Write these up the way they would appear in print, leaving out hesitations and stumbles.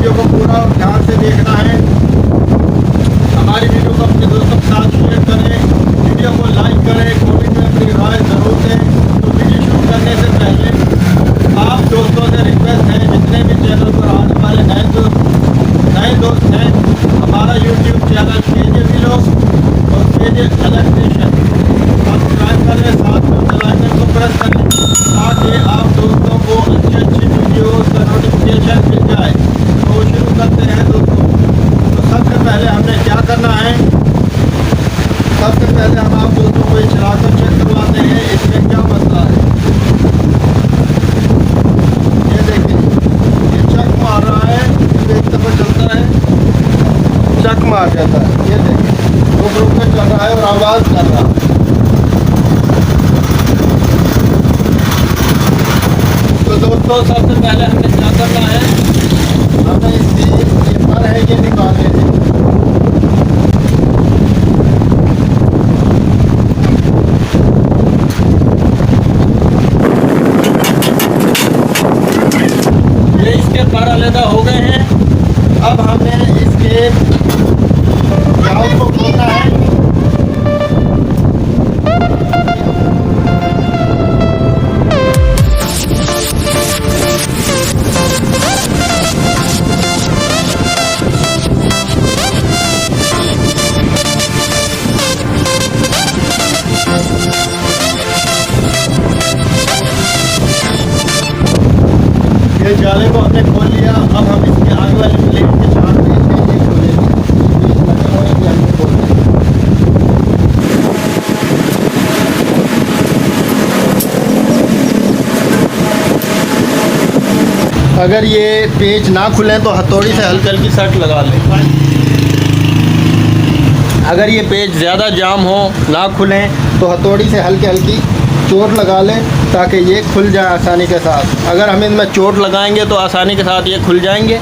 Video को पूरा ध्यान से देखना है। हमारी वीडियो को अपने दोस्तों के साथ शेयर करें, वीडियो को लाइक करें, कमेंट में अपनी राय ज़रूर दें। तो वीडियो शुरू करने से पहले आप दोस्तों से रिक्वेस्ट है, जितने भी चैनल पर आने वाले नए दोस्त हैं, हमारा यूट्यूब चैनल केजे व्लॉग और केजे इलेक्ट्रिशियन सब्सक्राइब करें, साथ में बेल आइकन को प्रेस करें ताकि आप दोस्तों को अच्छी वीडियोस का नोटिफिकेशन मिल जाए। तो शुरू करते हैं दोस्तों। तो सबसे पहले हमने क्या करना है, सबसे पहले हम आप दोस्तों को ये चलाकर चेक करवाते हैं इसमें क्या मसला है। ये देखिए, ये चक मार रहा है, एक दफ़ा चलता है चक मार जाता है। ये देखिए, रुक के चल रहा है और आवाज़ कर रहा है। तो दोस्तों सबसे पहले हमें क्या करना है, हमें इसकी ये पर है ये निकालने हैं। ये इसके पर अलग हो गए हैं। अब हमें इसके जाल को खोलना है। ये जाले को हमने खोल लिया। अब हम इसके आगे वाले प्लेट के चार पे ये खोलेंगे। अगर ये पेच ना खुलें तो हथौड़ी से हल्की हल्की सट लगा लें। अगर ये पेच ज़्यादा जाम हो, ना खुलें, तो हथौड़ी से हल्की हल्की चोट लगा लें ताकि ये खुल जाए आसानी के साथ। अगर हम इनमें चोट लगाएंगे तो आसानी के साथ ये खुल जाएंगे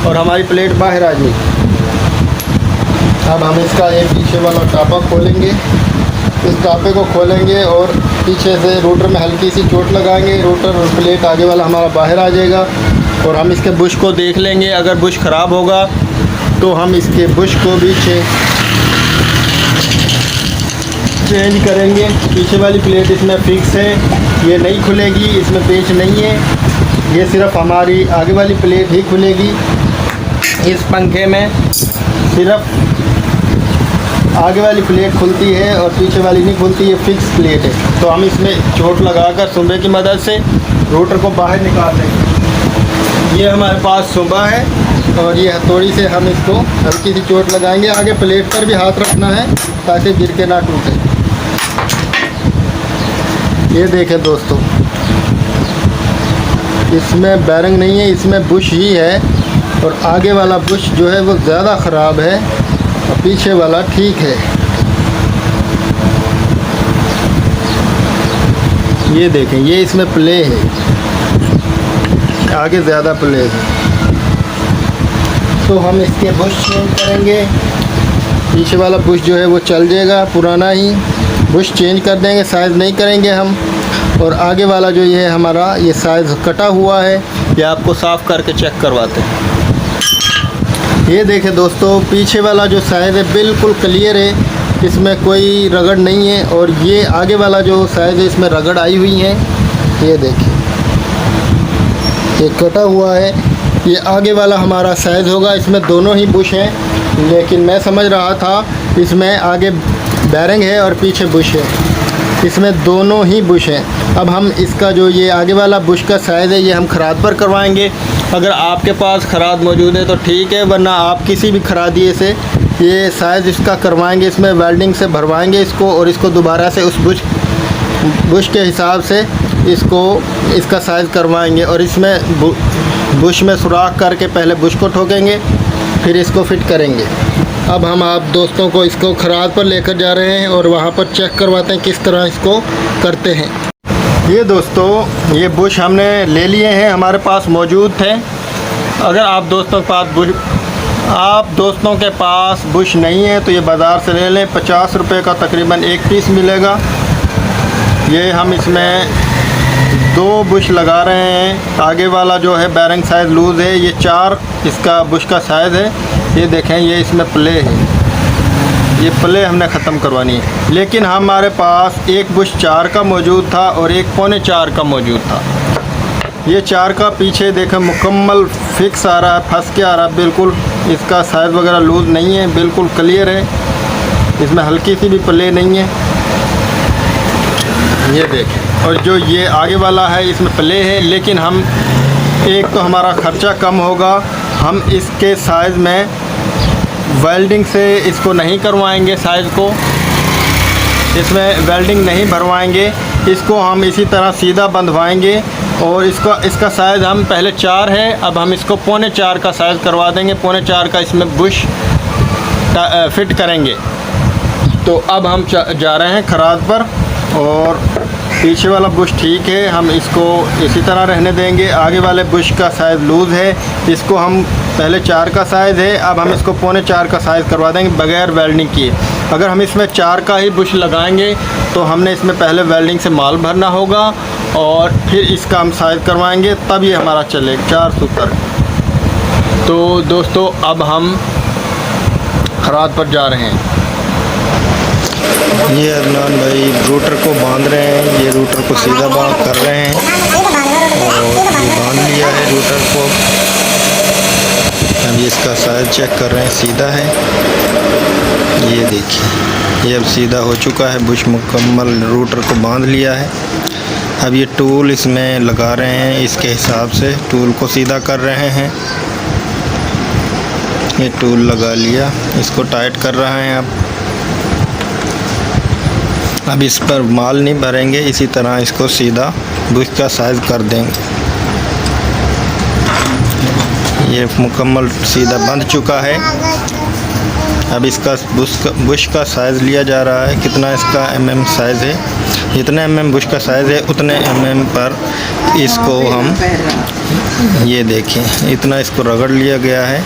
और हमारी प्लेट बाहर आ जाएगी। अब हम इसका एक पीछे वाला टापा खोलेंगे। इस टापे को खोलेंगे और पीछे से रोटर में हल्की सी चोट लगाएंगे। रोटर और प्लेट आगे वाला हमारा बाहर आ जाएगा और हम इसके बुश को देख लेंगे। अगर बुश ख़राब होगा तो हम इसके बुश को भी चेंज करेंगे। पीछे वाली प्लेट इसमें फिक्स है, ये नहीं खुलेगी, इसमें पेच नहीं है। ये सिर्फ हमारी आगे वाली प्लेट ही खुलेगी। इस पंखे में सिर्फ आगे वाली प्लेट खुलती है और पीछे वाली नहीं खुलती, ये फिक्स प्लेट है। तो हम इसमें चोट लगाकर सुंबे की मदद से रोटर को बाहर निकाल देंगे। ये हमारे पास सुंबा है और ये हथौड़ी से हम इसको हल्की सी चोट लगाएंगे। आगे प्लेट पर भी हाथ रखना है ताकि गिर के ना टूटे। ये देखें दोस्तों, इसमें बैरिंग नहीं है, इसमें बुश ही है और आगे वाला बुश जो है वो ज़्यादा ख़राब है और पीछे वाला ठीक है। ये देखें, ये इसमें प्ले है, आगे ज़्यादा प्ले है। तो हम इसके बुश चेंज करेंगे। पीछे वाला बुश जो है वो चल जाएगा, पुराना ही बुश चेंज कर देंगे, साइज़ नहीं करेंगे हम। और आगे वाला जो ये है हमारा, ये साइज़ कटा हुआ है, ये आपको साफ़ करके चेक करवाते हैं। ये देखें दोस्तों, पीछे वाला जो साइज़ है बिल्कुल क्लियर है, इसमें कोई रगड़ नहीं है। और ये आगे वाला जो साइज़ है इसमें रगड़ आई हुई है। ये देखें, ये कटा हुआ है। ये आगे वाला हमारा साइज़ होगा। इसमें दोनों ही बुश हैं, लेकिन मैं समझ रहा था इसमें आगे बैरिंग है और पीछे बुश है। इसमें दोनों ही बुश हैं। अब हम इसका जो ये आगे वाला बुश का साइज़ है ये हम खराद पर करवाएंगे। अगर आपके पास खराद मौजूद है तो ठीक है, वरना आप किसी भी खरादिए से ये साइज़ इसका करवाएंगे। इसमें वेल्डिंग से भरवाएंगे इसको और इसको दोबारा से उस बुश के हिसाब से इसका साइज़ करवाएंगे। और इसमें बुश में सुराख करके पहले बुश को ठोकेंगे, फिर इसको फिट करेंगे। अब हम आप दोस्तों को इसको खराद पर लेकर जा रहे हैं और वहाँ पर चेक करवाते हैं किस तरह इसको करते हैं। ये दोस्तों, ये बुश हमने ले लिए हैं, हमारे पास मौजूद थे। अगर आप दोस्तों के पास बुश नहीं है तो ये बाज़ार से ले लें। 50 रुपये का तकरीबन एक पीस मिलेगा। ये हम इसमें 2 बुश लगा रहे हैं। आगे वाला जो है बैरिंग साइज़ लूज़ है, ये 4 इसका बुश का साइज़ है। ये देखें, ये इसमें प्ले है, ये प्ले हमने ख़त्म करवानी है। लेकिन हमारे पास एक बुश 4 का मौजूद था और एक 3.25 का मौजूद था। ये 4 का पीछे देखें मुकम्मल फिक्स आ रहा है, फंस के आ रहा है बिल्कुल। इसका साइज़ वगैरह लूज़ नहीं है, बिल्कुल क्लियर है, इसमें हल्की सी भी प्ले नहीं है। ये देखें, और जो ये आगे वाला है इसमें प्ले है, लेकिन हम एक तो हमारा ख़र्चा कम होगा, हम इसके साइज़ में वेल्डिंग से इसको नहीं करवाएंगे, साइज़ को इसमें वेल्डिंग नहीं भरवाएंगे, इसको हम इसी तरह सीधा बंधवाएंगे। और इसका साइज़ हम पहले 4 है, अब हम इसको 3.25 का साइज़ करवा देंगे, 3.25 का इसमें बुश फिट करेंगे। तो अब हम जा रहे हैं खराद पर, और पीछे वाला बुश ठीक है, हम इसको इसी तरह रहने देंगे। आगे वाले बुश का साइज़ लूज़ है, इसको हम पहले 4 का साइज़ है, अब हम इसको 3.25 का साइज़ करवा देंगे बग़ैर वेल्डिंग किए। अगर हम इसमें 4 का ही बुश लगाएंगे तो हमने इसमें पहले वेल्डिंग से माल भरना होगा और फिर इसका हम साइज़ करवाएंगे, तब ये हमारा चलेगा 4 सूत्र। तो दोस्तों, अब हम खराद पर जा रहे हैं। ये अदनान भाई रूटर को बांध रहे हैं, ये रूटर को सीधा बांध कर रहे हैं और ये बांध लिया है रूटर को। अब इसका साइज चेक कर रहे हैं, सीधा है, ये देखिए, ये अब सीधा हो चुका है, बुश मुकम्मल रूटर को बांध लिया है। अब ये टूल इसमें लगा रहे हैं, इसके हिसाब से टूल को सीधा कर रहे हैं। ये टूल लगा लिया, इसको टाइट कर रहे हैं। अब इस पर माल नहीं भरेंगे, इसी तरह इसको सीधा बुश का साइज़ कर देंगे। ये मुकम्मल सीधा बंध चुका है। अब इसका बुश का साइज़ लिया जा रहा है, कितना इसका mm साइज़ है, जितने mm बुश का साइज़ है उतने mm पर इसको हम, ये देखें, इतना इसको रगड़ लिया गया है।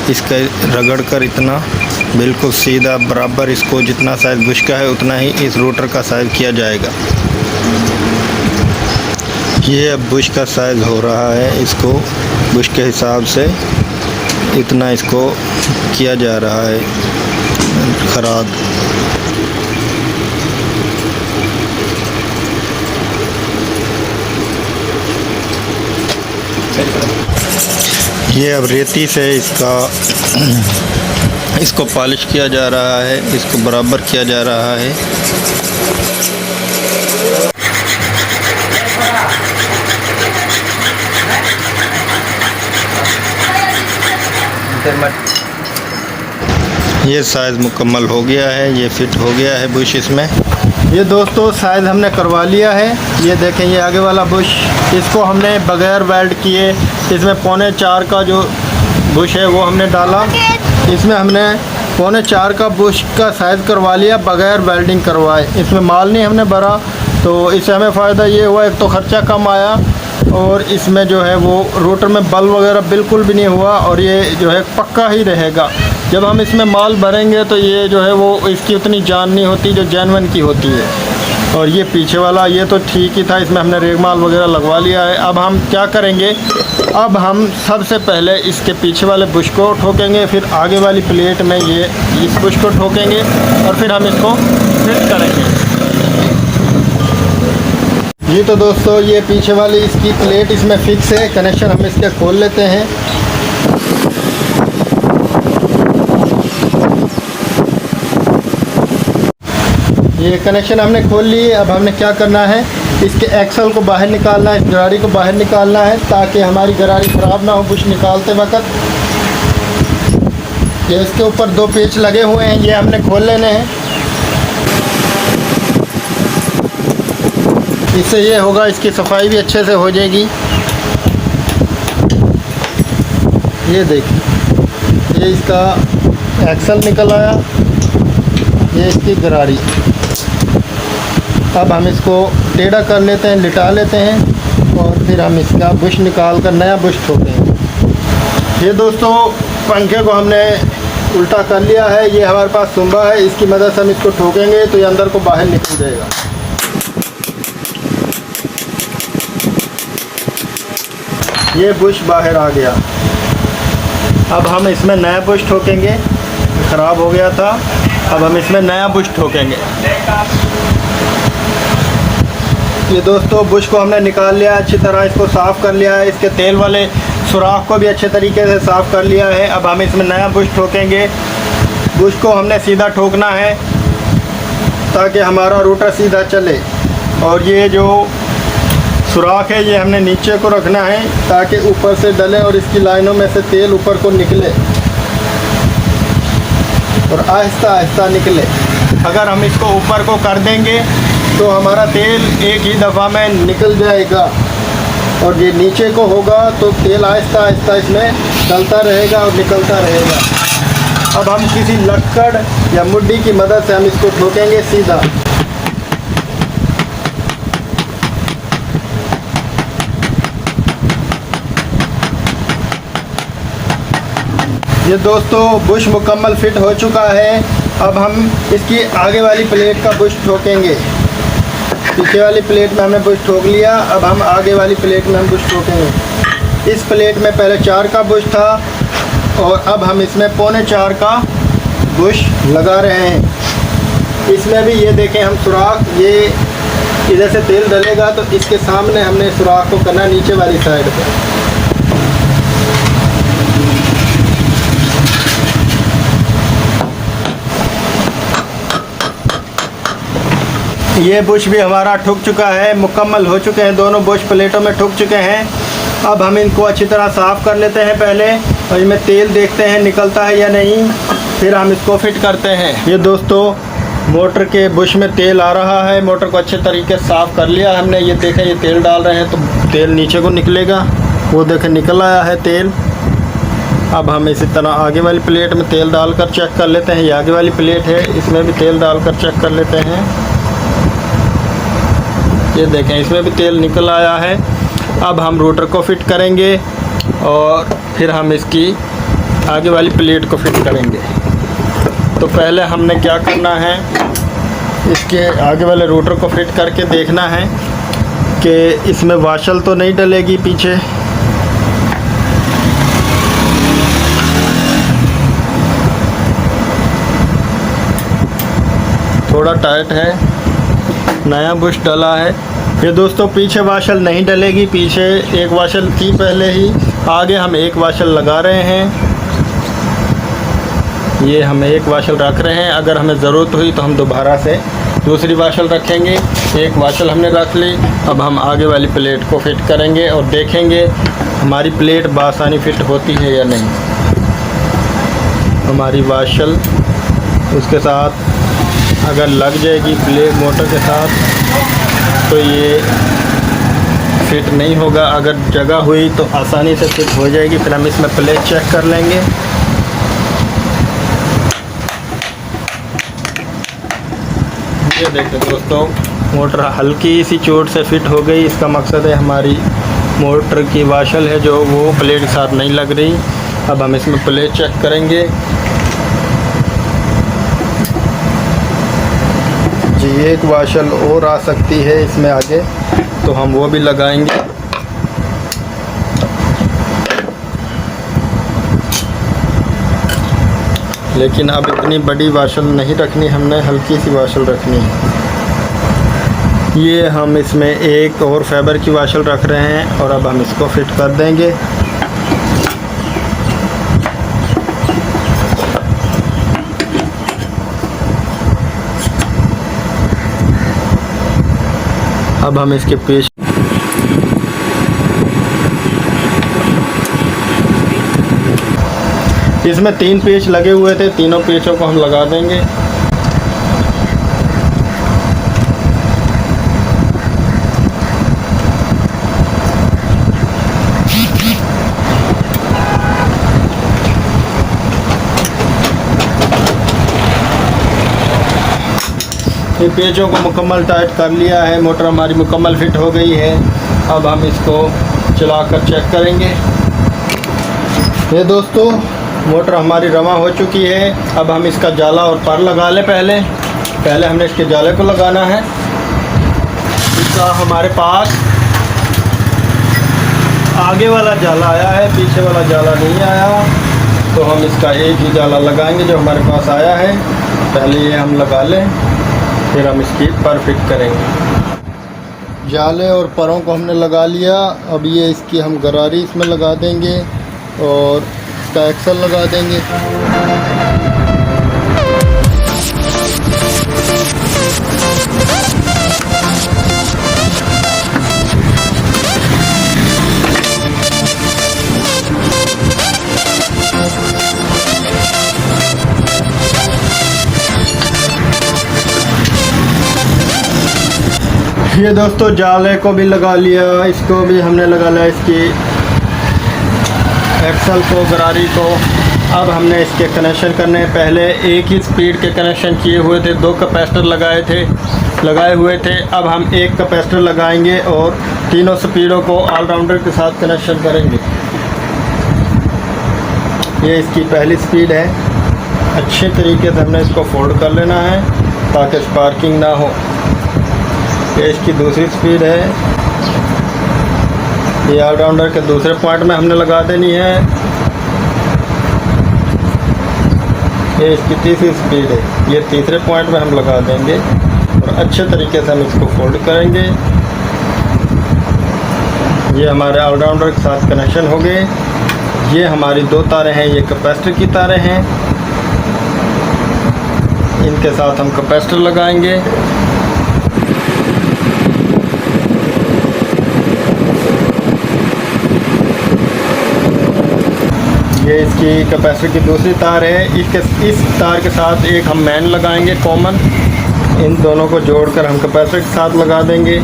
इसका रगड़ कर इतना बिल्कुल सीधा बराबर इसको जितना साइज़ बुश का है उतना ही इस रोटर का साइज़ किया जाएगा। ये अब बुश का साइज़ हो रहा है, इसको बुश के हिसाब से इतना इसको किया जा रहा है खराद। ये अब रेती से इसको पॉलिश किया जा रहा है, इसको बराबर किया जा रहा है। ये साइज़ मुकम्मल हो गया है, ये फिट हो गया है बुश इसमें। ये दोस्तों साइज़ हमने करवा लिया है। ये देखें, ये आगे वाला बुश, इसको हमने बग़ैर वेल्ड किए, इसमें 3.25 का जो बुश है वो हमने डाला, इसमें हमने 3.25 का बुश का साइज़ करवा लिया बग़ैर वेल्डिंग करवाए। इसमें माल नहीं हमने भरा, तो इससे हमें फ़ायदा ये हुआ, एक तो ख़र्चा कम आया और इसमें जो है वो रोटर में बल वगैरह बिल्कुल भी नहीं हुआ, और ये जो है पक्का ही रहेगा। जब हम इसमें माल भरेंगे तो ये जो है वो इसकी उतनी जान नहीं होती जो जेन्युइन की होती है। और ये पीछे वाला ये तो ठीक ही था, इसमें हमने रेगमाल वगैरह लगवा लिया है। अब हम क्या करेंगे, अब हम सबसे पहले इसके पीछे वाले बुश को ठोकेंगे, फिर आगे वाली प्लेट में ये इस बुश को ठोकेंगे और फिर हम इसको फिट करेंगे। जी तो दोस्तों, ये पीछे वाली इसकी प्लेट इसमें फिक्स है, कनेक्शन हम इसके खोल लेते हैं। ये कनेक्शन हमने खोल लिए। अब हमने क्या करना है, इसके एक्सल को बाहर निकालना है, इस गरारी को बाहर निकालना है ताकि हमारी गरारी ख़राब ना हो बुश निकालते वक्त। ये इसके ऊपर 2 पेच लगे हुए हैं, ये हमने खोल लेने हैं। इससे ये होगा, इसकी सफाई भी अच्छे से हो जाएगी। ये देखिए, ये इसका एक्सल निकल आया, ये इसकी गरारी। अब हम इसको टेढ़ा कर लेते हैं, लिटा लेते हैं और फिर हम इसका बुश निकाल कर नया बुश ठोकेंगे। ये दोस्तों, पंखे को हमने उल्टा कर लिया है, ये हमारे पास सुंबा है, इसकी मदद से हम इसको ठोकेंगे तो ये अंदर को बाहर निकल जाएगा। ये बुश बाहर आ गया। अब हम इसमें नया बुश ठोकेंगे, ख़राब हो गया था। अब हम इसमें नया बुश ठोकेंगे। ये दोस्तों बुश को हमने निकाल लिया, अच्छी तरह इसको साफ़ कर लिया है, इसके तेल वाले सुराख को भी अच्छे तरीके से साफ़ कर लिया है। अब हम इसमें नया बुश ठोकेंगे। बुश को हमने सीधा ठोकना है ताकि हमारा रोटर सीधा चले। और ये जो सुराख है ये हमने नीचे को रखना है ताकि ऊपर से डले और इसकी लाइनों में से तेल ऊपर को निकले और आहिस्ता आहिस्ता निकले। अगर हम इसको ऊपर को कर देंगे तो हमारा तेल एक ही दफ़ा में निकल जाएगा, और ये नीचे को होगा तो तेल आहिस्ता आहिस्ता इसमें चलता रहेगा और निकलता रहेगा। अब हम किसी लक्कड़ या मुड्डी की मदद से हम इसको ठोकेंगे सीधा। ये दोस्तों बुश मुकम्मल फिट हो चुका है। अब हम इसकी आगे वाली प्लेट का बुश ठोकेंगे। पीछे वाली प्लेट में हमने बुश ठोक लिया, अब हम आगे वाली प्लेट में हम बुश ठोकेंगे। इस प्लेट में पहले 4 का बुश था और अब हम इसमें 3.25 का बुश लगा रहे हैं। इसमें भी ये देखें हम सुराख, ये इधर से तेल डलेगा तो इसके सामने हमने सुराख को करना नीचे वाली साइड पर। ये बुश भी हमारा ठुक चुका है, मुकम्मल हो चुके हैं, दोनों बुश प्लेटों में ठुक चुके हैं। अब हम इनको अच्छी तरह साफ़ कर लेते हैं पहले, और इनमें तेल देखते हैं निकलता है या नहीं, फिर हम इसको फिट करते हैं। ये दोस्तों मोटर के बुश में तेल आ रहा है, मोटर को अच्छे तरीके से साफ़ कर लिया हमने। ये देखें ये तेल डाल रहे हैं तो तेल नीचे को निकलेगा, वो देखें निकल आया है तेल। अब हम इसी तरह आगे वाली प्लेट में तेल डालकर चेक कर लेते हैं। ये आगे वाली प्लेट है, इसमें भी तेल डालकर चेक कर लेते हैं। ये देखें इसमें भी तेल निकल आया है। अब हम रोटर को फिट करेंगे और फिर हम इसकी आगे वाली प्लेट को फिट करेंगे। तो पहले हमने क्या करना है, इसके आगे वाले रोटर को फिट करके देखना है कि इसमें वाशल तो नहीं डलेगी पीछे। थोड़ा टाइट है, नया बुश डला है। ये दोस्तों पीछे वाशल नहीं डलेगी, पीछे एक वाशल थी पहले ही, आगे हम एक वाशल लगा रहे हैं। ये हम एक वाशल रख रहे हैं, अगर हमें ज़रूरत हुई तो हम दोबारा से दूसरी वाशल रखेंगे। एक वाशल हमने रख ली। अब हम आगे वाली प्लेट को फिट करेंगे और देखेंगे हमारी प्लेट बआसानी फिट होती है या नहीं। हमारी वाशल उसके साथ अगर लग जाएगी प्लेट मोटर के साथ तो ये फिट नहीं होगा, अगर जगह हुई तो आसानी से फिट हो जाएगी। फिर हम इसमें प्लेट चेक कर लेंगे। ये देखें दोस्तों मोटर हल्की सी चोट से फिट हो गई। इसका मकसद है हमारी मोटर की वाशल है जो वो प्लेट के साथ नहीं लग रही। अब हम इसमें प्लेट चेक करेंगे। जी एक वाशल और आ सकती है इसमें आगे, तो हम वो भी लगाएंगे। लेकिन अब इतनी बड़ी वाशल नहीं रखनी हमने, हल्की सी वाशल रखनी है। ये हम इसमें एक और फाइबर की वाशल रख रहे हैं और अब हम इसको फिट कर देंगे। अब हम इसके पेच इसमें 3 पेच लगे हुए थे, तीनों पेचों को हम लगा देंगे। ये पेचों को मुकम्मल टाइट कर लिया है, मोटर हमारी मुकम्मल फिट हो गई है। अब हम इसको चलाकर चेक करेंगे। ये दोस्तों मोटर हमारी रवा हो चुकी है। अब हम इसका जाला और पर लगा लें। पहले हमने इसके जाले को लगाना है। इसका हमारे पास आगे वाला जाला आया है, पीछे वाला जाला नहीं आया, तो हम इसका एक ही जाला लगाएंगे जो हमारे पास आया है। पहले ये हम लगा लें, फिर हम इसकी पर फिट करेंगे। जाले और परों को हमने लगा लिया। अब ये इसकी हम गरारी इसमें लगा देंगे और इसका एक्सल लगा देंगे। ये दोस्तों जाले को भी लगा लिया, इसको भी हमने लगा लिया, इसकी एक्सल को, गरारी को। अब हमने इसके कनेक्शन करने हैं। पहले एक ही स्पीड के कनेक्शन किए हुए थे, 2 कैपेसिटर लगाए हुए थे। अब हम एक कैपेसिटर लगाएंगे और तीनों स्पीडों को ऑलराउंडर के साथ कनेक्शन करेंगे। ये इसकी पहली स्पीड है। अच्छे तरीके से हमने इसको फोल्ड कर लेना है ताकि स्पार्किंग ना हो। ये इसकी दूसरी स्पीड है, ये ऑलराउंडर के दूसरे पॉइंट में हमने लगा देनी है। ये इसकी तीसरी स्पीड है, ये तीसरे पॉइंट में हम लगा देंगे और अच्छे तरीके से हम इसको फोल्ड करेंगे। ये हमारे ऑलराउंडर के साथ कनेक्शन हो गए। ये हमारी 2 तारें हैं, ये कैपेसिटर की तारें हैं, इनके साथ हम कैपेसिटर लगाएंगे। ये इसकी कैपेसिटर की दूसरी तार है। इस तार के साथ एक हम मेन लगाएंगे कॉमन। इन दोनों को जोड़कर हम कैपेसिटर के साथ लगा देंगे।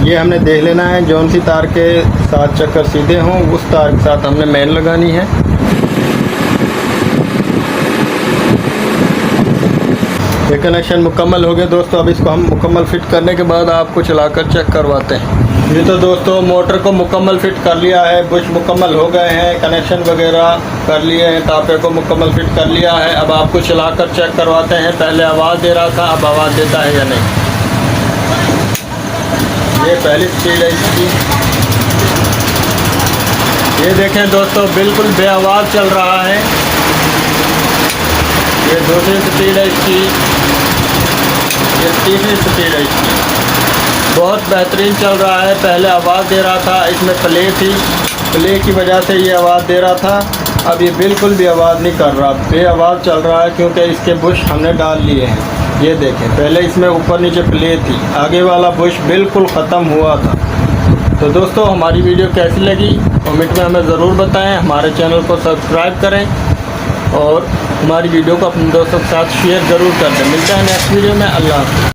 ये हमने देख लेना है जौन सी तार के साथ चक्कर सीधे हों उस तार के साथ हमने मेन लगानी है। ये कनेक्शन मुकम्मल हो गया दोस्तों। अब इसको हम मुकम्मल फिट करने के बाद आपको चलाकर चेक करवाते हैं। ये तो दोस्तों मोटर को मुकम्मल फिट कर लिया है, बुश मुकम्मल हो गए हैं, कनेक्शन वगैरह कर लिए हैं, टापे को मुकम्मल फिट कर लिया है। अब आपको चलाकर चेक करवाते हैं। पहले आवाज़ दे रहा था, अब आवाज़ देता है या नहीं। ये पहली स्पीड है इसकी। ये देखें दोस्तों बिल्कुल बेआवाज़ चल रहा है। ये दूसरी स्पीड है इसकी, ये तीसरी स्पीड है इसकी। बहुत बेहतरीन चल रहा है। पहले आवाज़ दे रहा था, इसमें प्ले थी, प्ले की वजह से ये आवाज़ दे रहा था। अब ये बिल्कुल भी आवाज़ नहीं कर रहा, बेआवाज़ चल रहा है क्योंकि इसके बुश हमने डाल लिए हैं। ये देखें पहले इसमें ऊपर नीचे प्ले थी, आगे वाला बुश बिल्कुल ख़त्म हुआ था। तो दोस्तों हमारी वीडियो कैसी लगी कमेंट में हमें ज़रूर बताएं। हमारे चैनल को सब्सक्राइब करें और हमारी वीडियो को अपने दोस्तों के साथ शेयर ज़रूर कर दें। मिलते हैं नेक्स्ट वीडियो में। अल्लाह हाफ़िज़।